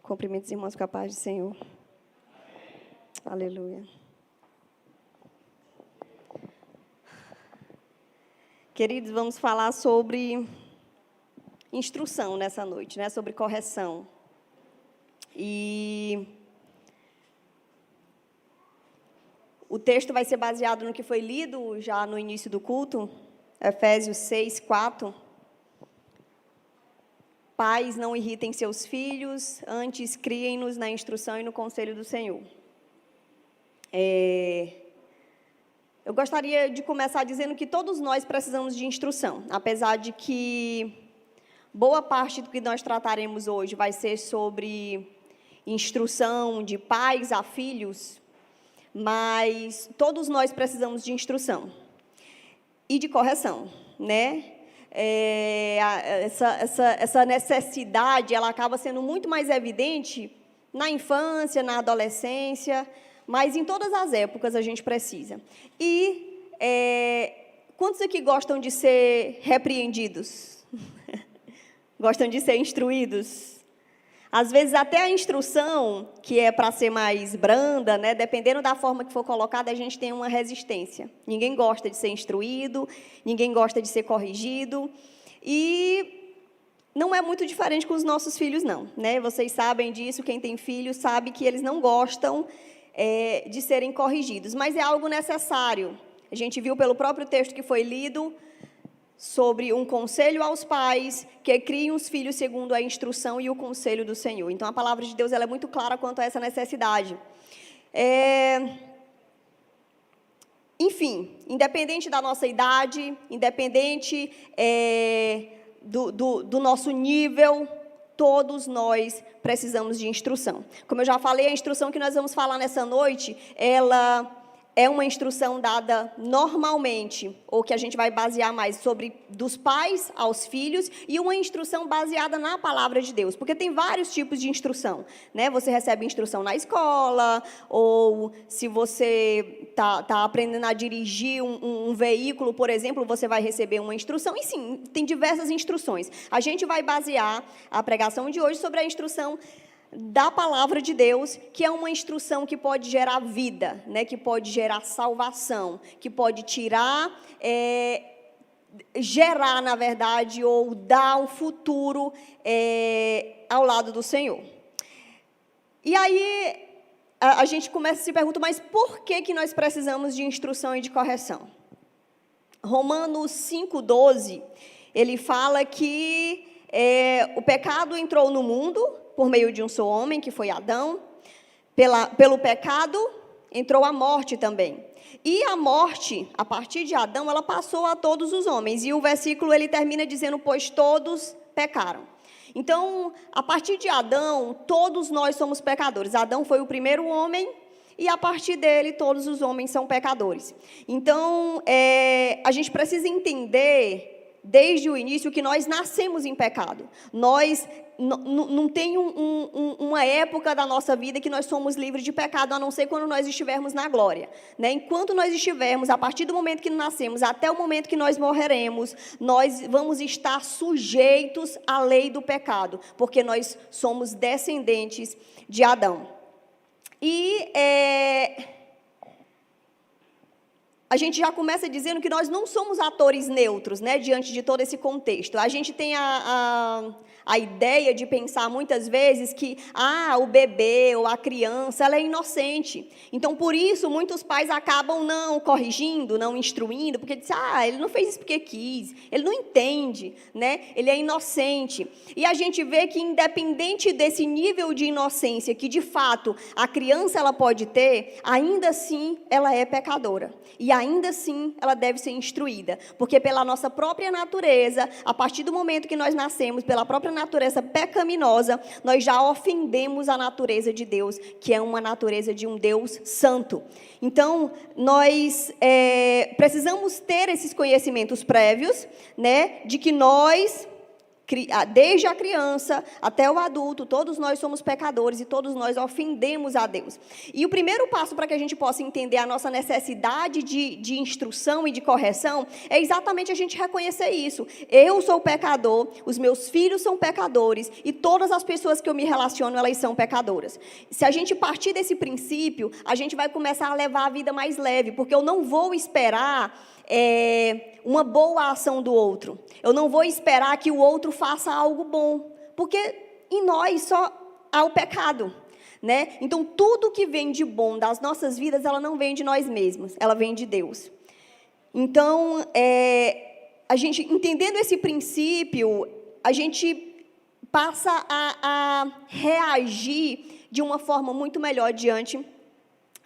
Cumprimento os irmãos com a paz do Senhor. Aleluia. Queridos, vamos falar sobre instrução nessa noite, né? Sobre correção. E o texto vai ser baseado no que foi lido já no início do culto, Efésios 6, 4. Pais, não irritem seus filhos, antes criem-nos na instrução e no conselho do Senhor. Eu gostaria de começar dizendo que todos nós precisamos de instrução, apesar de que boa parte do que nós trataremos hoje vai ser sobre instrução de pais a filhos, mas todos nós precisamos de instrução e de correção, né? Essa necessidade, ela acaba sendo muito mais evidente na infância, na adolescência, mas em todas as épocas a gente precisa. E quantos aqui gostam de ser repreendidos? Gostam de ser instruídos? Às vezes até a instrução, que é para ser mais branda, né, dependendo da forma que for colocada, a gente tem uma resistência. Ninguém gosta de ser instruído, ninguém gosta de ser corrigido. E não é muito diferente com os nossos filhos, não, né? Vocês sabem disso, quem tem filhos sabe que eles não gostam de serem corrigidos, mas é algo necessário. A gente viu pelo próprio texto que foi lido sobre um conselho aos pais que criem os filhos segundo a instrução e o conselho do Senhor. Então, a palavra de Deus ela é muito clara quanto a essa necessidade. Enfim, independente da nossa idade, independente do nosso nível, todos nós precisamos de instrução. Como eu já falei, a instrução que nós vamos falar nessa noite, ela é uma instrução dada normalmente, ou que a gente vai basear mais sobre dos pais aos filhos, e uma instrução baseada na palavra de Deus, porque tem vários tipos de instrução, né? Você recebe instrução na escola, ou se você tá aprendendo a dirigir um veículo, por exemplo, você vai receber uma instrução, e sim, tem diversas instruções. A gente vai basear a pregação de hoje sobre a instrução da palavra de Deus, que é uma instrução que pode gerar vida, né? Que pode gerar salvação, que pode gerar, na verdade, ou dar um futuro ao lado do Senhor. E aí, a gente começa a se perguntar, mas por que nós precisamos de instrução e de correção? Romanos 5,12, ele fala que o pecado entrou no mundo por meio de um só homem, que foi Adão. Pelo pecado, entrou a morte também. E a morte, a partir de Adão, ela passou a todos os homens. E o versículo, ele termina dizendo, pois todos pecaram. Então, a partir de Adão, todos nós somos pecadores. Adão foi o primeiro homem, e a partir dele, todos os homens são pecadores. Então, a gente precisa entender, desde o início, que nós nascemos em pecado. Nós não tem uma época da nossa vida que nós somos livres de pecado, a não ser quando nós estivermos na glória, né? Enquanto nós estivermos, a partir do momento que nascemos, até o momento que nós morreremos, nós vamos estar sujeitos à lei do pecado, porque nós somos descendentes de Adão. E a gente já começa dizendo que nós não somos atores neutros, né, diante de todo esse contexto. A gente tem a ideia de pensar muitas vezes que o bebê ou a criança ela é inocente. Então, por isso, muitos pais acabam não corrigindo, não instruindo, porque dizem, ele não fez isso porque quis, ele não entende, né? Ele é inocente. E a gente vê que, independente desse nível de inocência que, de fato, a criança ela pode ter, ainda assim ela é pecadora. E ainda assim ela deve ser instruída, porque pela nossa própria natureza, a partir do momento que nós nascemos, pela própria natureza pecaminosa, nós já ofendemos a natureza de Deus, que é uma natureza de um Deus santo. Então, nós precisamos ter esses conhecimentos prévios, né, de que nós Desde a criança até o adulto, todos nós somos pecadores e todos nós ofendemos a Deus. E o primeiro passo para que a gente possa entender a nossa necessidade de instrução e de correção é exatamente a gente reconhecer isso. Eu sou pecador, os meus filhos são pecadores e todas as pessoas que eu me relaciono, elas são pecadoras. Se a gente partir desse princípio, a gente vai começar a levar a vida mais leve, porque eu não vou esperar uma boa ação do outro. Eu não vou esperar que o outro faça algo bom, porque em nós só há o pecado, né? Então, tudo que vem de bom das nossas vidas, ela não vem de nós mesmos, ela vem de Deus. Então, a gente, entendendo esse princípio, a gente passa a reagir de uma forma muito melhor diante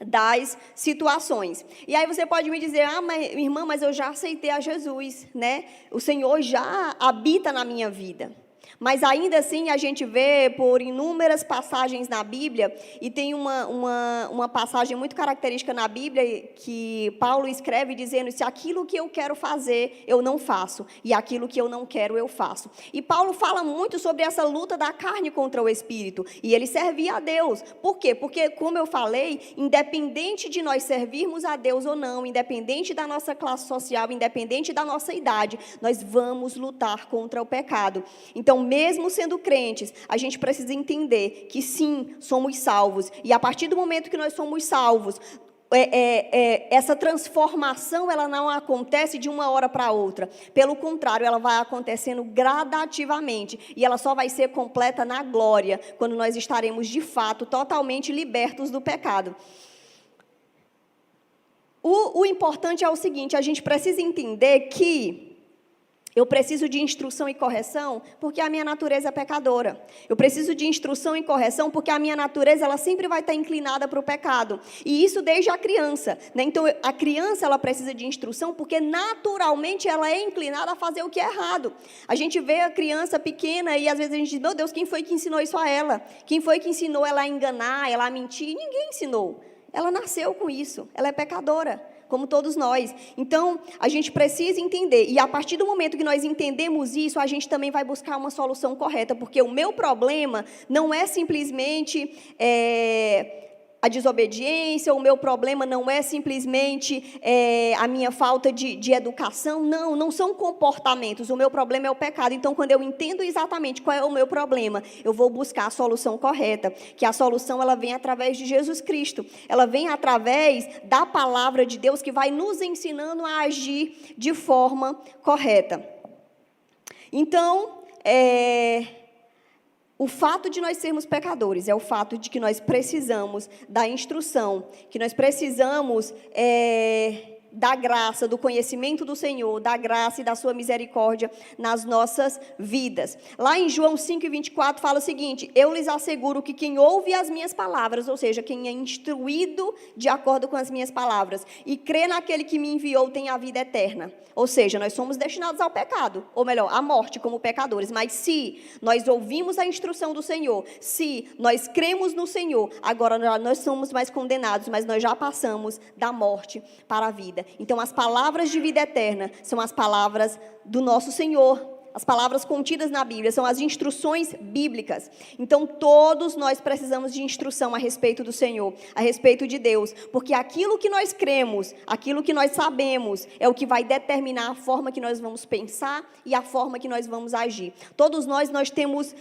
das situações. E aí você pode me dizer, irmã, mas eu já aceitei a Jesus, né? O Senhor já habita na minha vida. Mas ainda assim a gente vê por inúmeras passagens na Bíblia, e tem uma passagem muito característica na Bíblia que Paulo escreve dizendo, se aquilo que eu quero fazer eu não faço, e aquilo que eu não quero eu faço. E Paulo fala muito sobre essa luta da carne contra o Espírito, e ele servia a Deus. Por quê? Porque, como eu falei, independente de nós servirmos a Deus ou não, independente da nossa classe social, independente da nossa idade, nós vamos lutar contra o pecado. Então, mesmo sendo crentes, a gente precisa entender que sim, somos salvos. E a partir do momento que nós somos salvos, essa transformação ela não acontece de uma hora para outra. Pelo contrário, ela vai acontecendo gradativamente. E ela só vai ser completa na glória, quando nós estaremos, de fato, totalmente libertos do pecado. O importante é o seguinte, a gente precisa entender que eu preciso de instrução e correção porque a minha natureza é pecadora. Eu preciso de instrução e correção porque a minha natureza ela sempre vai estar inclinada para o pecado. E isso desde a criança, né? Então, a criança ela precisa de instrução porque naturalmente ela é inclinada a fazer o que é errado. A gente vê a criança pequena e às vezes a gente diz, meu Deus, quem foi que ensinou isso a ela? Quem foi que ensinou ela a enganar, ela a mentir? Ninguém ensinou. Ela nasceu com isso. Ela é pecadora, como todos nós. Então, a gente precisa entender, e a partir do momento que nós entendemos isso, a gente também vai buscar uma solução correta, porque o meu problema não é simplesmente a desobediência, o meu problema não é simplesmente a minha falta de educação, não são comportamentos, o meu problema é o pecado. Então, quando eu entendo exatamente qual é o meu problema, eu vou buscar a solução correta, que a solução ela vem através de Jesus Cristo, ela vem através da palavra de Deus, que vai nos ensinando a agir de forma correta. Então, o fato de nós sermos pecadores é o fato de que nós precisamos da instrução, que nós precisamos da graça, do conhecimento do Senhor, da graça e da sua misericórdia nas nossas vidas. Lá em João 5:24 fala o seguinte, eu lhes asseguro que quem ouve as minhas palavras, ou seja, quem é instruído de acordo com as minhas palavras, e crê naquele que me enviou tem a vida eterna. Ou seja, nós somos destinados ao pecado, ou melhor, à morte como pecadores, mas se nós ouvimos a instrução do Senhor, se nós cremos no Senhor, agora nós somos mais condenados, mas nós já passamos da morte para a vida. Então, as palavras de vida eterna são as palavras do nosso Senhor. As palavras contidas na Bíblia são as instruções bíblicas. Então, todos nós precisamos de instrução a respeito do Senhor, a respeito de Deus, porque aquilo que nós cremos, aquilo que nós sabemos, é o que vai determinar a forma que nós vamos pensar e a forma que nós vamos agir. Todos nós temos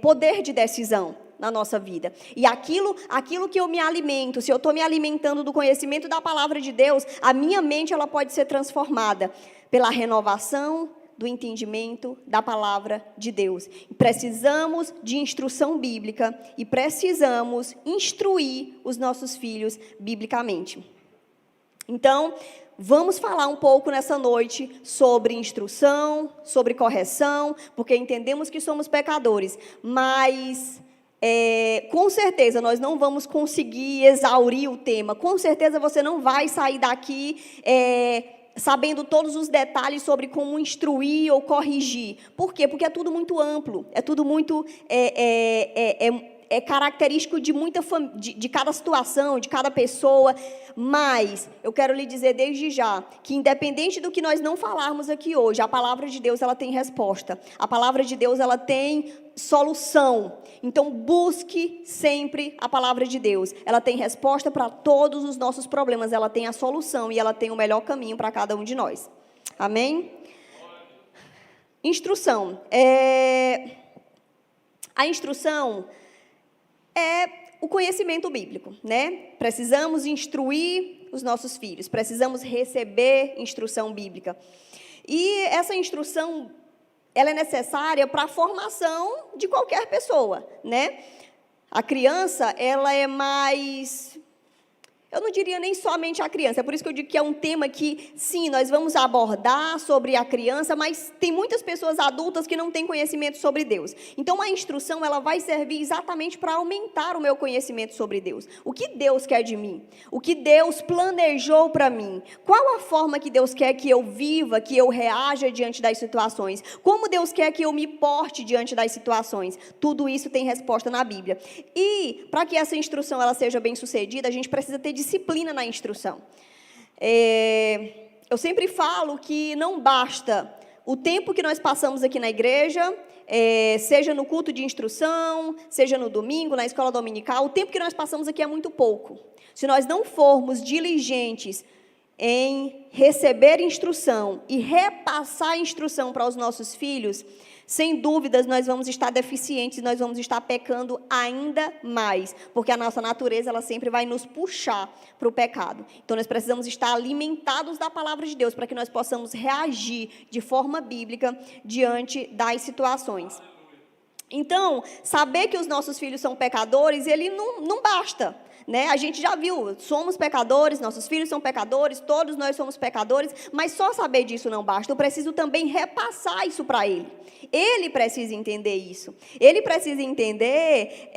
poder de decisão na nossa vida. E aquilo que eu me alimento, se eu estou me alimentando do conhecimento da palavra de Deus, a minha mente ela pode ser transformada pela renovação do entendimento da palavra de Deus. Precisamos de instrução bíblica e precisamos instruir os nossos filhos biblicamente. Então, vamos falar um pouco nessa noite sobre instrução, sobre correção, porque entendemos que somos pecadores, mas com certeza nós não vamos conseguir exaurir o tema. Com certeza você não vai sair daqui sabendo todos os detalhes sobre como instruir ou corrigir. Por quê? Porque é tudo muito amplo, é tudo muito... é característico de de cada situação, de cada pessoa, mas eu quero lhe dizer desde já que independente do que nós não falarmos aqui hoje, a palavra de Deus ela tem resposta. A palavra de Deus ela tem solução. Então busque sempre a palavra de Deus. Ela tem resposta para todos os nossos problemas, ela tem a solução e ela tem o melhor caminho para cada um de nós. Amém? Instrução. A instrução é o conhecimento bíblico, né? Precisamos instruir os nossos filhos, precisamos receber instrução bíblica. E essa instrução, ela é necessária para a formação de qualquer pessoa, né? A criança, ela é mais... Eu não diria nem somente a criança, é por isso que eu digo que é um tema que, sim, nós vamos abordar sobre a criança, mas tem muitas pessoas adultas que não têm conhecimento sobre Deus. Então, a instrução, ela vai servir exatamente para aumentar o meu conhecimento sobre Deus. O que Deus quer de mim? O que Deus planejou para mim? Qual a forma que Deus quer que eu viva, que eu reaja diante das situações? Como Deus quer que eu me porte diante das situações? Tudo isso tem resposta na Bíblia. E, para que essa instrução ela seja bem sucedida, a gente precisa ter disciplina na instrução. Eu sempre falo que não basta o tempo que nós passamos aqui na igreja, seja no culto de instrução, seja no domingo, na escola dominical, o tempo que nós passamos aqui é muito pouco. Se nós não formos diligentes em receber instrução e repassar a instrução para os nossos filhos, sem dúvidas, nós vamos estar deficientes, nós vamos estar pecando ainda mais, porque a nossa natureza, ela sempre vai nos puxar para o pecado. Então, nós precisamos estar alimentados da palavra de Deus, para que nós possamos reagir de forma bíblica diante das situações. Então, saber que os nossos filhos são pecadores, ele não basta. Né? A gente já viu, somos pecadores, nossos filhos são pecadores, todos nós somos pecadores, mas só saber disso não basta, eu preciso também repassar isso para ele. Ele precisa entender isso. Ele precisa entender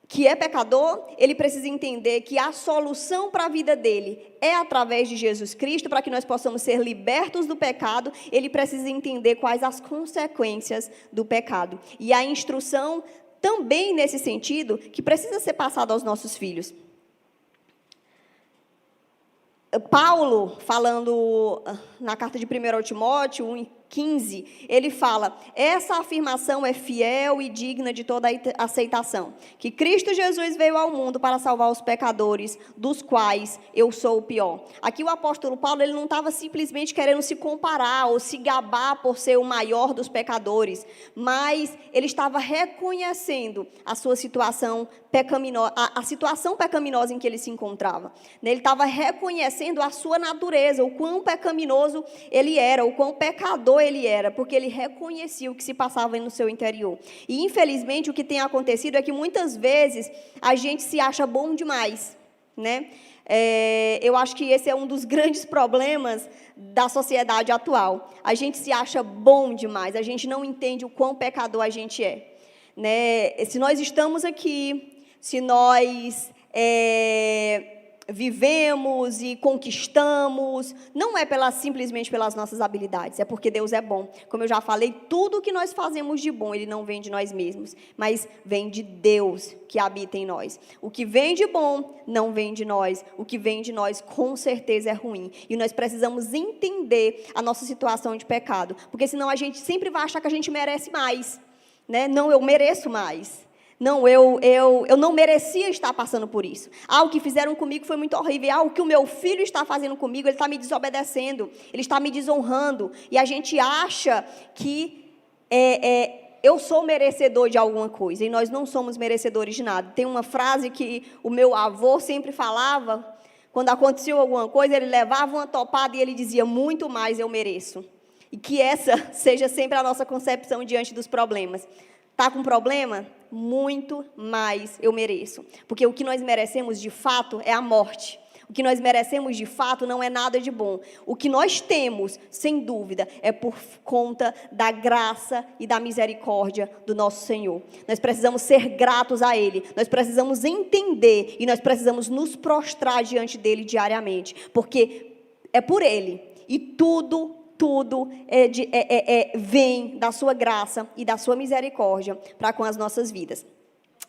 que é pecador, ele precisa entender que a solução para a vida dele é através de Jesus Cristo, para que nós possamos ser libertos do pecado, ele precisa entender quais as consequências do pecado. E a instrução também nesse sentido, que precisa ser passado aos nossos filhos. Paulo, falando na carta de 1 Timóteo 1:15, ele fala: essa afirmação é fiel e digna de toda aceitação, que Cristo Jesus veio ao mundo para salvar os pecadores, dos quais eu sou o pior. Aqui o apóstolo Paulo, ele não estava simplesmente querendo se comparar ou se gabar por ser o maior dos pecadores, mas ele estava reconhecendo a sua situação pecaminosa, a situação pecaminosa em que ele se encontrava. Ele estava reconhecendo a sua natureza, o quão pecaminoso ele era, o quão pecador ele era, porque ele reconhecia o que se passava no seu interior. E, infelizmente, o que tem acontecido é que, muitas vezes, a gente se acha bom demais, né? Eu acho que esse é um dos grandes problemas da sociedade atual. A gente se acha bom demais, a gente não entende o quão pecador a gente é. Né? Se nós estamos aqui, se nós vivemos e conquistamos, não é simplesmente pelas nossas habilidades, é porque Deus é bom. Como eu já falei, tudo que nós fazemos de bom, ele não vem de nós mesmos, mas vem de Deus que habita em nós. O que vem de bom não vem de nós, o que vem de nós com certeza é ruim. E nós precisamos entender a nossa situação de pecado, porque senão a gente sempre vai achar que a gente merece mais. Né? Não, eu mereço mais. Não, eu não merecia estar passando por isso. O que fizeram comigo foi muito horrível. O que o meu filho está fazendo comigo, ele está me desobedecendo, ele está me desonrando. E a gente acha que eu sou merecedor de alguma coisa, e nós não somos merecedores de nada. Tem uma frase que o meu avô sempre falava, quando acontecia alguma coisa, ele levava uma topada e ele dizia: muito mais eu mereço. E que essa seja sempre a nossa concepção diante dos problemas. Está com problema? Muito mais eu mereço. Porque o que nós merecemos de fato é a morte. O que nós merecemos de fato não é nada de bom. O que nós temos, sem dúvida, é por conta da graça e da misericórdia do nosso Senhor. Nós precisamos ser gratos a Ele. Nós precisamos entender e nós precisamos nos prostrar diante dEle diariamente. Porque é por Ele. E tudo vem da sua graça e da sua misericórdia para com as nossas vidas.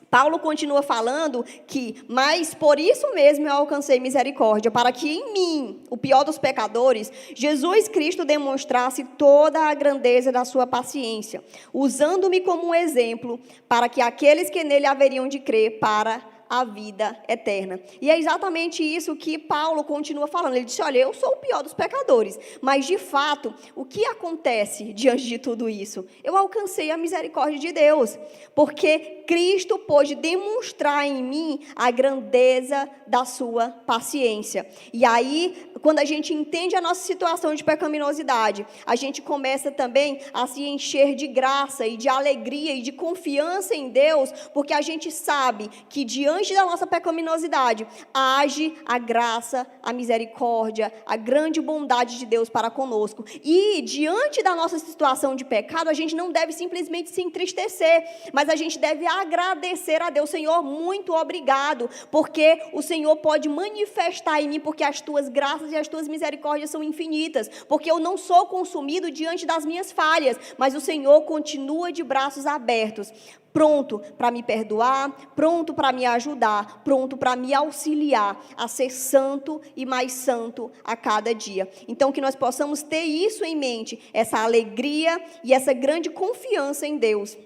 Paulo continua falando que, mas por isso mesmo eu alcancei misericórdia, para que em mim, o pior dos pecadores, Jesus Cristo demonstrasse toda a grandeza da sua paciência, usando-me como um exemplo, para que aqueles que nele haveriam de crer para a vida eterna. E é exatamente isso que Paulo continua falando. Ele disse, olha, eu sou o pior dos pecadores, mas de fato, o que acontece diante de tudo isso? Eu alcancei a misericórdia de Deus, porque Cristo pôde demonstrar em mim a grandeza da sua paciência. E aí, quando a gente entende a nossa situação de pecaminosidade, a gente começa também a se encher de graça e de alegria e de confiança em Deus, porque a gente sabe que diante da nossa pecaminosidade, age a graça, a misericórdia, a grande bondade de Deus para conosco. E diante da nossa situação de pecado, a gente não deve simplesmente se entristecer, mas a gente deve agradecer a Deus. Senhor, muito obrigado, porque o Senhor pode manifestar em mim, porque as tuas graças e as tuas misericórdias são infinitas, porque eu não sou consumido diante das minhas falhas, mas o Senhor continua de braços abertos, pronto para me perdoar, pronto para me ajudar, pronto para me auxiliar a ser santo e mais santo a cada dia. Então, que nós possamos ter isso em mente, essa alegria e essa grande confiança em Deus,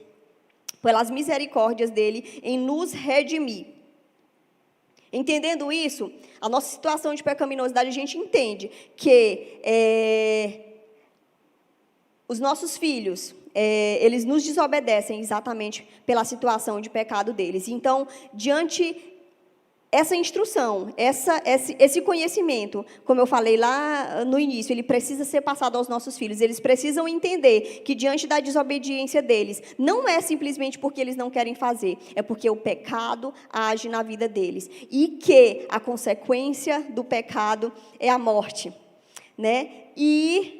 pelas misericórdias dele em nos redimir. Entendendo isso, a nossa situação de pecaminosidade, a gente entende que os nossos filhos, eles nos desobedecem exatamente pela situação de pecado deles. Então, diante essa instrução, esse conhecimento, como eu falei lá no início, ele precisa ser passado aos nossos filhos. Eles precisam entender que diante da desobediência deles, não é simplesmente porque eles não querem fazer, é porque o pecado age na vida deles. E que a consequência do pecado é a morte, né? E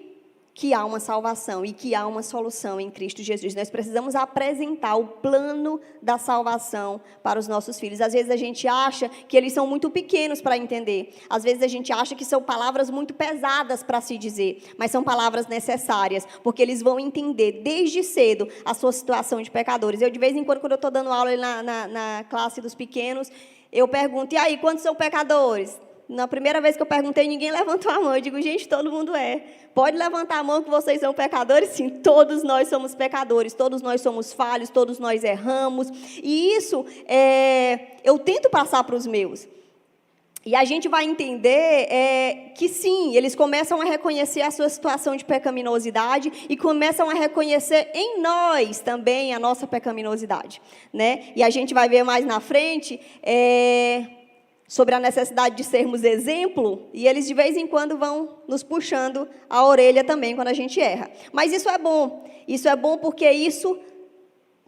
que há uma salvação e que há uma solução em Cristo Jesus. Nós precisamos apresentar o plano da salvação para os nossos filhos. Às vezes a gente acha que eles são muito pequenos para entender. Às vezes a gente acha que são palavras muito pesadas para se dizer, mas são palavras necessárias, porque eles vão entender desde cedo a sua situação de pecadores. Eu, de vez em quando eu estou dando aula na classe dos pequenos, eu pergunto, e aí, quantos são pecadores? Na primeira vez que eu perguntei, ninguém levantou a mão. Eu digo, gente, todo mundo é. Pode levantar a mão que vocês são pecadores? Sim, todos nós somos pecadores, todos nós somos falhos, todos nós erramos. E isso eu tento passar para os meus. E a gente vai entender que sim, eles começam a reconhecer a sua situação de pecaminosidade e começam a reconhecer em nós também a nossa pecaminosidade, né? E a gente vai ver mais na frente sobre a necessidade de sermos exemplo, e eles de vez em quando vão nos puxando a orelha também quando a gente erra. Mas isso é bom porque isso,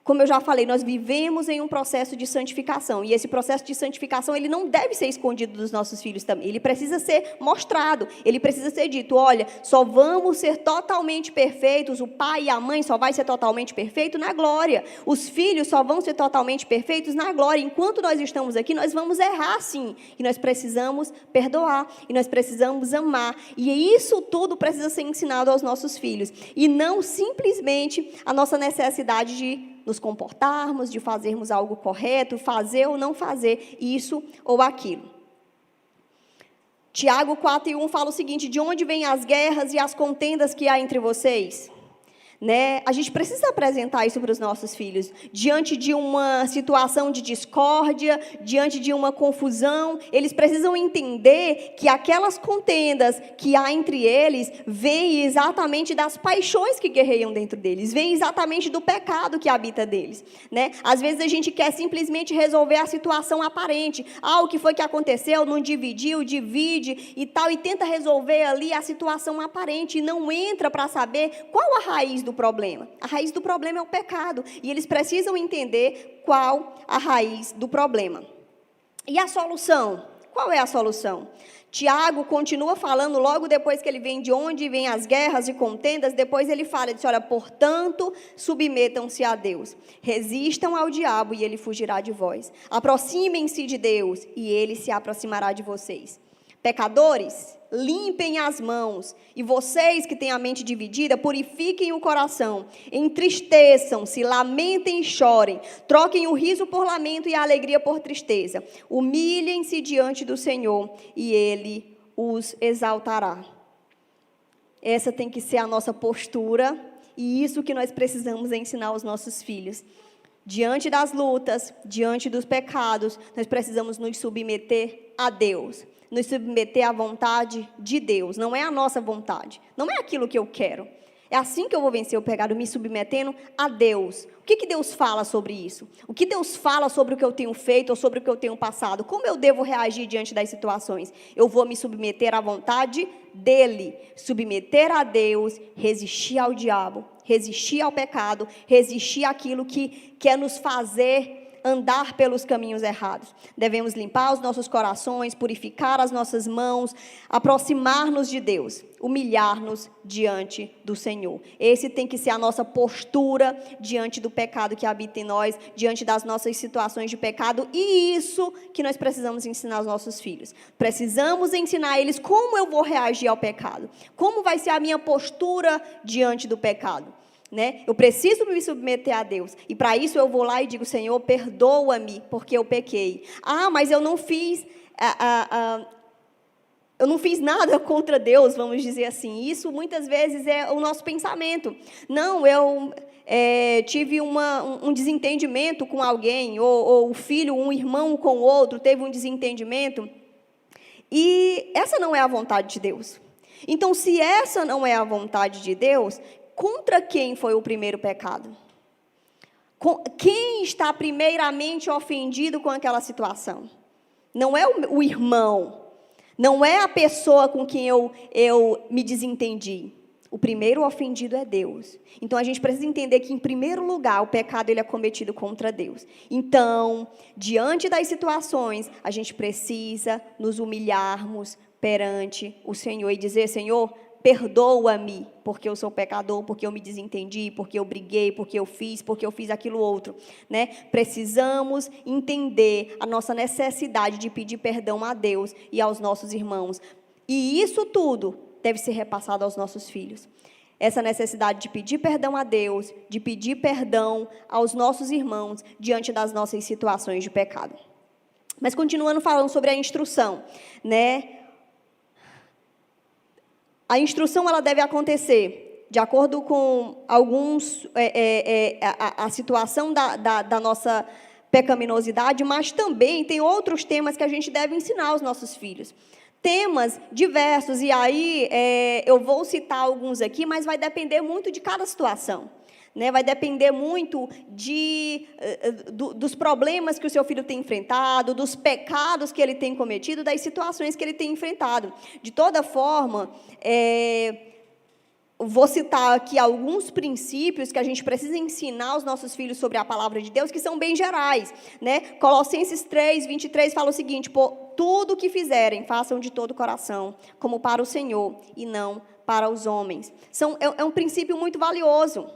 como eu já falei, nós vivemos em um processo de santificação, e esse processo de santificação, ele não deve ser escondido dos nossos filhos também, ele precisa ser mostrado, ele precisa ser dito, olha, só vamos ser totalmente perfeitos, o pai e a mãe só vai ser totalmente perfeito na glória, os filhos só vão ser totalmente perfeitos na glória, enquanto nós estamos aqui, nós vamos errar sim, e nós precisamos perdoar, e nós precisamos amar, e isso tudo precisa ser ensinado aos nossos filhos, e não simplesmente a nossa necessidade de nos comportarmos, de fazermos algo correto, fazer ou não fazer isso ou aquilo. Tiago 4:1 fala o seguinte, de onde vêm as guerras e as contendas que há entre vocês? Né? A gente precisa apresentar isso para os nossos filhos. Diante de uma situação de discórdia, diante de uma confusão, eles precisam entender que aquelas contendas que há entre eles vêm exatamente das paixões que guerreiam dentro deles, vêm exatamente do pecado que habita deles. Né? Às vezes a gente quer simplesmente resolver a situação aparente. O que foi que aconteceu? Não dividiu, divide e tal, e tenta resolver ali a situação aparente e não entra para saber qual a raiz do problema. A raiz do problema é o pecado. E eles precisam entender qual a raiz do problema. E a solução? Qual é a solução? Tiago continua falando, logo depois que ele vem de onde vêm as guerras e contendas, depois ele fala, diz, olha, portanto, submetam-se a Deus. Resistam ao diabo e ele fugirá de vós. Aproximem-se de Deus e ele se aproximará de vocês. Pecadores, limpem as mãos, e vocês que têm a mente dividida, purifiquem o coração, entristeçam-se, lamentem e chorem, troquem o riso por lamento e a alegria por tristeza, humilhem-se diante do Senhor, e Ele os exaltará. Essa tem que ser a nossa postura, e isso que nós precisamos ensinar aos nossos filhos. Diante das lutas, diante dos pecados, nós precisamos nos submeter a Deus, nos submeter à vontade de Deus. Não é a nossa vontade, não é aquilo que eu quero. É assim que eu vou vencer o pecado, me submetendo a Deus. O que Deus fala sobre isso? O que Deus fala sobre o que eu tenho feito ou sobre o que eu tenho passado? Como eu devo reagir diante das situações? Eu vou me submeter à vontade dEle, submeter a Deus, resistir ao diabo, resistir ao pecado, resistir àquilo que quer nos fazer andar pelos caminhos errados. Devemos limpar os nossos corações, purificar as nossas mãos, aproximar-nos de Deus, humilhar-nos diante do Senhor. Esse tem que ser a nossa postura diante do pecado que habita em nós, diante das nossas situações de pecado, e isso que nós precisamos ensinar aos nossos filhos. Precisamos ensinar eles como eu vou reagir ao pecado, como vai ser a minha postura diante do pecado. Né? Eu preciso me submeter a Deus, e para isso eu vou lá e digo: Senhor, perdoa-me, porque eu pequei. Mas eu não fiz nada contra Deus, vamos dizer assim. Isso muitas vezes é o nosso pensamento. Não, eu tive um desentendimento com alguém, ou o filho, um irmão com o outro, teve um desentendimento, e essa não é a vontade de Deus. Então, se essa não é a vontade de Deus, contra quem foi o primeiro pecado? Quem está primeiramente ofendido com aquela situação? Não é o irmão, não é a pessoa com quem eu me desentendi. O primeiro ofendido é Deus. Então, a gente precisa entender que, em primeiro lugar, o pecado ele é cometido contra Deus. Então, diante das situações, a gente precisa nos humilharmos perante o Senhor e dizer: Senhor, perdoa-me, porque eu sou pecador, porque eu me desentendi, porque eu briguei, porque eu fiz aquilo outro, né? Precisamos entender a nossa necessidade de pedir perdão a Deus e aos nossos irmãos. E isso tudo deve ser repassado aos nossos filhos. Essa necessidade de pedir perdão a Deus, de pedir perdão aos nossos irmãos diante das nossas situações de pecado. Mas continuando falando sobre a instrução, né? A instrução ela deve acontecer de acordo com alguns, a situação da nossa pecaminosidade, mas também tem outros temas que a gente deve ensinar aos nossos filhos. Temas diversos, e aí eu vou citar alguns aqui, mas vai depender muito de cada situação. Né, vai depender muito dos problemas que o seu filho tem enfrentado, dos pecados que ele tem cometido, das situações que ele tem enfrentado. De toda forma, vou citar aqui alguns princípios que a gente precisa ensinar aos nossos filhos sobre a palavra de Deus, que são bem gerais. Né? Colossenses 3, 23 fala o seguinte: tudo o que fizerem, façam de todo o coração, como para o Senhor, e não para os homens. É um princípio muito valioso.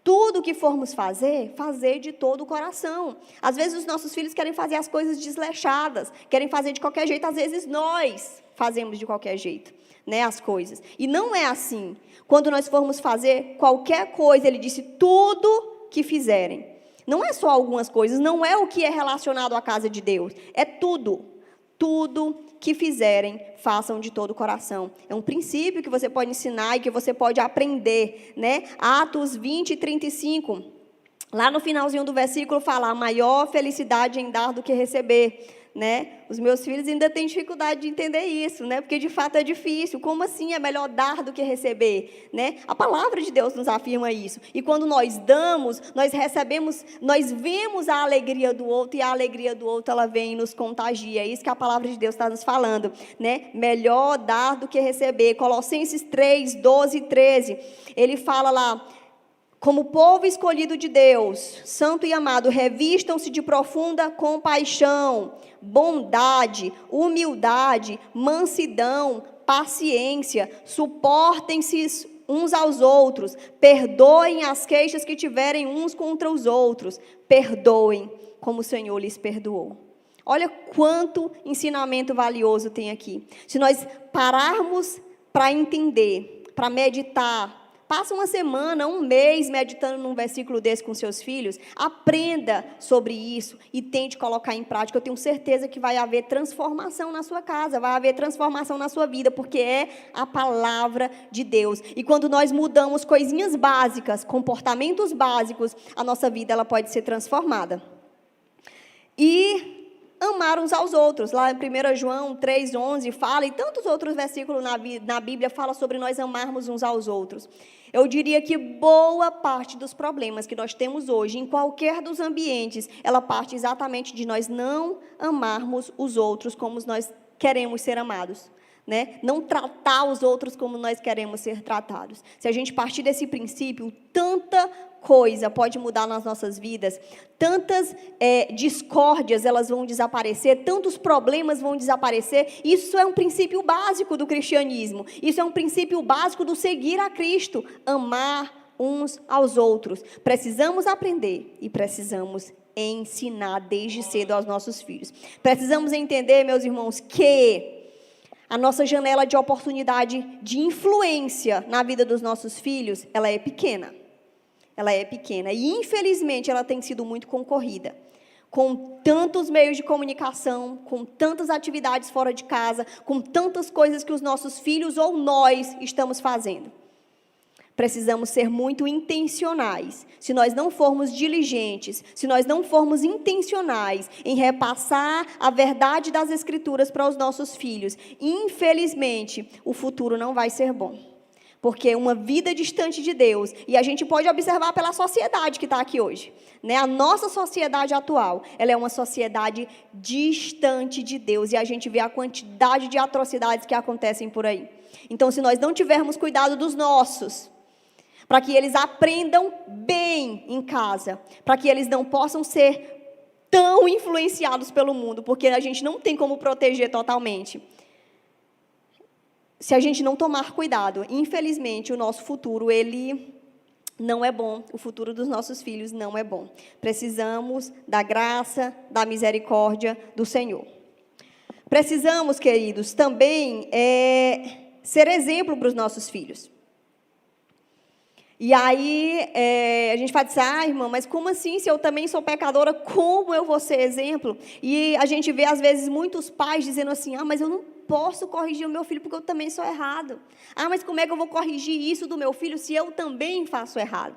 Tudo que formos fazer de todo o coração. Às vezes os nossos filhos querem fazer as coisas desleixadas, querem fazer de qualquer jeito, às vezes nós fazemos de qualquer jeito, né, as coisas. E não é assim. Quando nós formos fazer qualquer coisa, ele disse: tudo que fizerem. Não é só algumas coisas, não é o que é relacionado à casa de Deus, é tudo. Tudo que fizerem, façam de todo o coração. É um princípio que você pode ensinar e que você pode aprender, né? Atos 20, 35. Lá no finalzinho do versículo fala: a maior felicidade em dar do que receber. Né? Os meus filhos ainda têm dificuldade de entender isso, né? Porque de fato é difícil. Como assim é melhor dar do que receber? Né? A palavra de Deus nos afirma isso. E quando nós damos, nós recebemos, nós vemos a alegria do outro, e a alegria do outro ela vem e nos contagia. É isso que a palavra de Deus está nos falando. Né? Melhor dar do que receber. Colossenses 3, 12 e 13. Ele fala lá: como povo escolhido de Deus, santo e amado, revistam-se de profunda compaixão, bondade, humildade, mansidão, paciência, suportem-se uns aos outros, perdoem as queixas que tiverem uns contra os outros, perdoem como o Senhor lhes perdoou. Olha quanto ensinamento valioso tem aqui. Se nós pararmos para entender, para meditar, passa uma semana, um mês meditando num versículo desse com seus filhos, aprenda sobre isso e tente colocar em prática. Eu tenho certeza que vai haver transformação na sua casa, vai haver transformação na sua vida, porque é a palavra de Deus. E quando nós mudamos coisinhas básicas, comportamentos básicos, a nossa vida ela pode ser transformada. E amar uns aos outros. Lá em 1 João 3,11 fala, e tantos outros versículos na Bíblia fala sobre nós amarmos uns aos outros. Eu diria que boa parte dos problemas que nós temos hoje, em qualquer dos ambientes, ela parte exatamente de nós não amarmos os outros como nós queremos ser amados. Né? Não tratar os outros como nós queremos ser tratados. Se a gente partir desse princípio, tanta coisa pode mudar nas nossas vidas, tantas discórdias elas vão desaparecer, tantos problemas vão desaparecer. Isso é um princípio básico do cristianismo, isso é um princípio básico do seguir a Cristo, amar uns aos outros. Precisamos aprender e precisamos ensinar desde cedo aos nossos filhos. Precisamos entender, meus irmãos, que a nossa janela de oportunidade de influência na vida dos nossos filhos, ela é pequena. Ela é pequena e, infelizmente, ela tem sido muito concorrida. Com tantos meios de comunicação, com tantas atividades fora de casa, com tantas coisas que os nossos filhos ou nós estamos fazendo. Precisamos ser muito intencionais. Se nós não formos diligentes, se nós não formos intencionais em repassar a verdade das Escrituras para os nossos filhos, infelizmente, o futuro não vai ser bom. Porque uma vida distante de Deus, e a gente pode observar pela sociedade que está aqui hoje, né? A nossa sociedade atual, ela é uma sociedade distante de Deus, e a gente vê a quantidade de atrocidades que acontecem por aí. Então, se nós não tivermos cuidado dos nossos, para que eles aprendam bem em casa, para que eles não possam ser tão influenciados pelo mundo, porque a gente não tem como proteger totalmente. Se a gente não tomar cuidado, infelizmente, o nosso futuro, ele não é bom. O futuro dos nossos filhos não é bom. Precisamos da graça, da misericórdia do Senhor. Precisamos, queridos, também ser exemplo para os nossos filhos. E aí, a gente vai dizer, irmã, mas como assim, se eu também sou pecadora, como eu vou ser exemplo? E a gente vê, às vezes, muitos pais dizendo assim, mas eu não posso corrigir o meu filho porque eu também sou errado. Mas como é que eu vou corrigir isso do meu filho se eu também faço errado?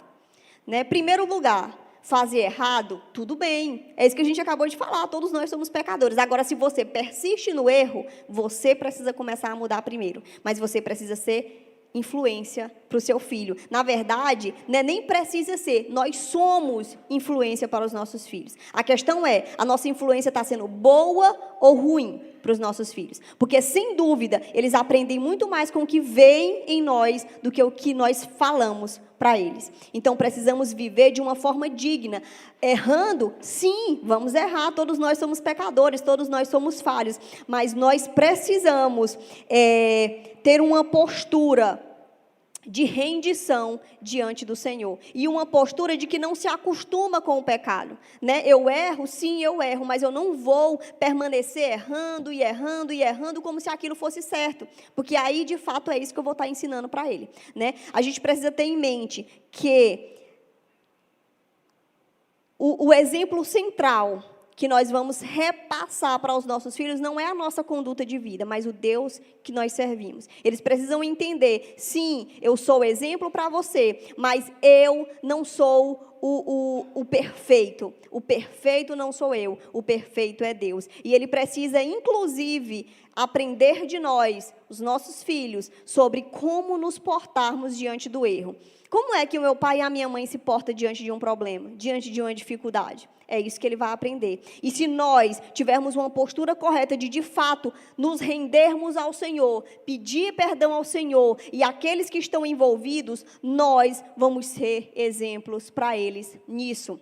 Né? Primeiro lugar, fazer errado, tudo bem. É isso que a gente acabou de falar, todos nós somos pecadores. Agora, se você persiste no erro, você precisa começar a mudar primeiro. Mas você precisa ser influência para o seu filho. Na verdade, né, nem precisa ser. Nós somos influência para os nossos filhos. A questão é, a nossa influência está sendo boa ou ruim para os nossos filhos? Porque, sem dúvida, eles aprendem muito mais com o que vem em nós do que o que nós falamos para eles. Então, precisamos viver de uma forma digna. Errando, sim, vamos errar. Todos nós somos pecadores, todos nós somos falhos. Mas nós precisamos ter uma postura de rendição diante do Senhor. E uma postura de que não se acostuma com o pecado. Né? Eu erro, sim, eu erro, mas eu não vou permanecer errando e errando e errando como se aquilo fosse certo. Porque aí, de fato, é isso que eu vou estar ensinando para ele. Né? A gente precisa ter em mente que o exemplo central que nós vamos repassar para os nossos filhos não é a nossa conduta de vida, mas o Deus que nós servimos. Eles precisam entender, sim, eu sou exemplo para você, mas eu não sou o perfeito. O perfeito não sou eu, o perfeito é Deus. E ele precisa, inclusive, aprender de nós, os nossos filhos, sobre como nos portarmos diante do erro. Como é que o meu pai e a minha mãe se portam diante de um problema, diante de uma dificuldade? É isso que ele vai aprender. E se nós tivermos uma postura correta de fato, nos rendermos ao Senhor, pedir perdão ao Senhor e aqueles que estão envolvidos, nós vamos ser exemplos para eles nisso.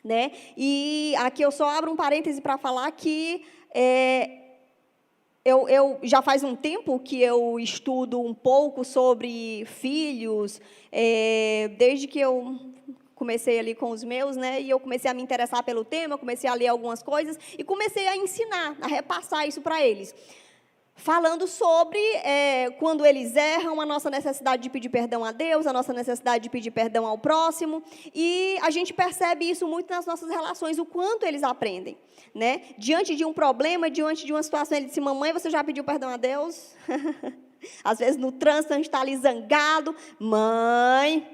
Né? E aqui eu só abro um parêntese para falar que eu já faz um tempo que eu estudo um pouco sobre filhos, desde que eu comecei ali com os meus, né? E eu comecei a me interessar pelo tema, comecei a ler algumas coisas e comecei a ensinar, a repassar isso para eles. Falando sobre quando eles erram, a nossa necessidade de pedir perdão a Deus, a nossa necessidade de pedir perdão ao próximo. E a gente percebe isso muito nas nossas relações, o quanto eles aprendem, né? Diante de um problema, diante de uma situação, ele disse: mamãe, você já pediu perdão a Deus? Às vezes no trânsito a gente está ali zangado, mãe,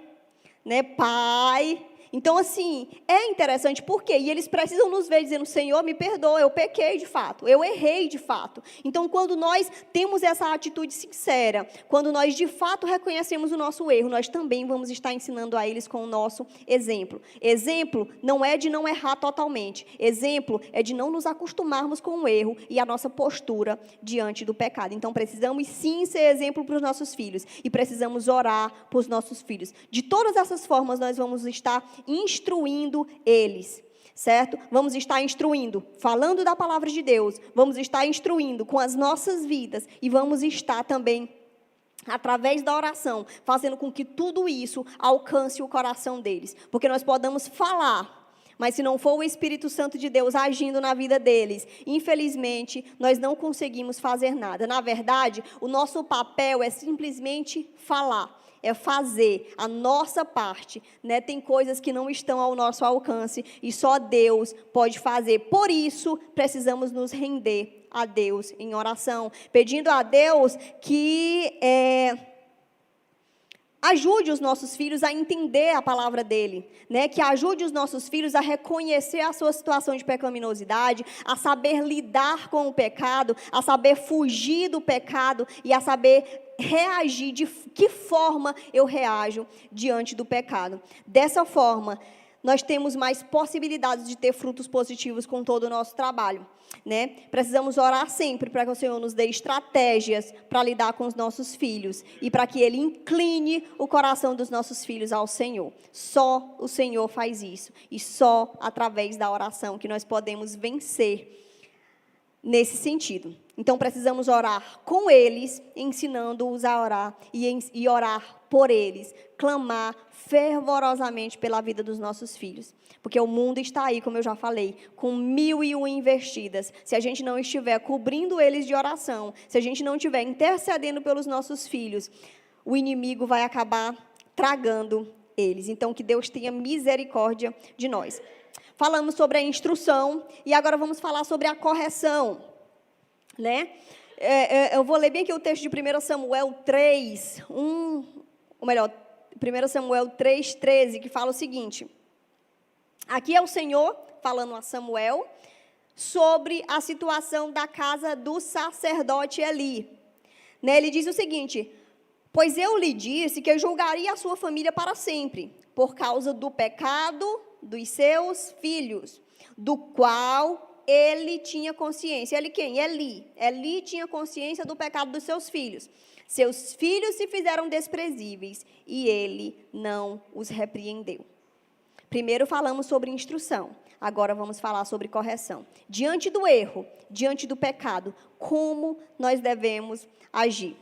né, pai. Então, assim, é interessante, por quê? E eles precisam nos ver dizendo: Senhor, me perdoa, eu pequei de fato, eu errei de fato. Então, quando nós temos essa atitude sincera, quando nós de fato reconhecemos o nosso erro, nós também vamos estar ensinando a eles com o nosso exemplo. Exemplo não é de não errar totalmente, exemplo é de não nos acostumarmos com o erro e a nossa postura diante do pecado. Então, precisamos sim ser exemplo para os nossos filhos e precisamos orar para os nossos filhos. De todas essas formas, nós vamos estar instruindo eles, certo? Vamos estar instruindo, falando da palavra de Deus, vamos estar instruindo com as nossas vidas e vamos estar também, através da oração, fazendo com que tudo isso alcance o coração deles, porque nós podemos falar, mas se não for o Espírito Santo de Deus agindo na vida deles, infelizmente, nós não conseguimos fazer nada. Na verdade, o nosso papel é simplesmente falar, é fazer a nossa parte, né? Tem coisas que não estão ao nosso alcance e só Deus pode fazer. Por isso, precisamos nos render a Deus em oração, pedindo a Deus que ajude os nossos filhos a entender a palavra dele, né? Que ajude os nossos filhos a reconhecer a sua situação de pecaminosidade, a saber lidar com o pecado, a saber fugir do pecado e a saber reagir, de que forma eu reajo diante do pecado. Dessa forma, nós temos mais possibilidades de ter frutos positivos com todo o nosso trabalho, né? Precisamos orar sempre para que o Senhor nos dê estratégias para lidar com os nossos filhos e para que Ele incline o coração dos nossos filhos ao Senhor. Só o Senhor faz isso e só através da oração que nós podemos vencer nesse sentido. Então, precisamos orar com eles, ensinando-os a orar e orar por eles, clamar fervorosamente pela vida dos nossos filhos. Porque o mundo está aí, como eu já falei, com 1001 investidas. Se a gente não estiver cobrindo eles de oração, se a gente não estiver intercedendo pelos nossos filhos, o inimigo vai acabar tragando eles. Então, que Deus tenha misericórdia de nós. Falamos sobre a instrução e agora vamos falar sobre a correção, né? Eu vou ler bem aqui o texto de 1 Samuel 3, 1 Samuel 3:13, que fala o seguinte. Aqui é o Senhor falando a Samuel sobre a situação da casa do sacerdote Eli. Né? Ele diz o seguinte: pois eu lhe disse que eu julgaria a sua família para sempre, por causa do pecado dos seus filhos, do qual ele tinha consciência. Ele quem? Eli. Eli tinha consciência do pecado dos seus filhos. Seus filhos se fizeram desprezíveis e ele não os repreendeu. Primeiro falamos sobre instrução, agora vamos falar sobre correção. Diante do erro, diante do pecado, como nós devemos agir?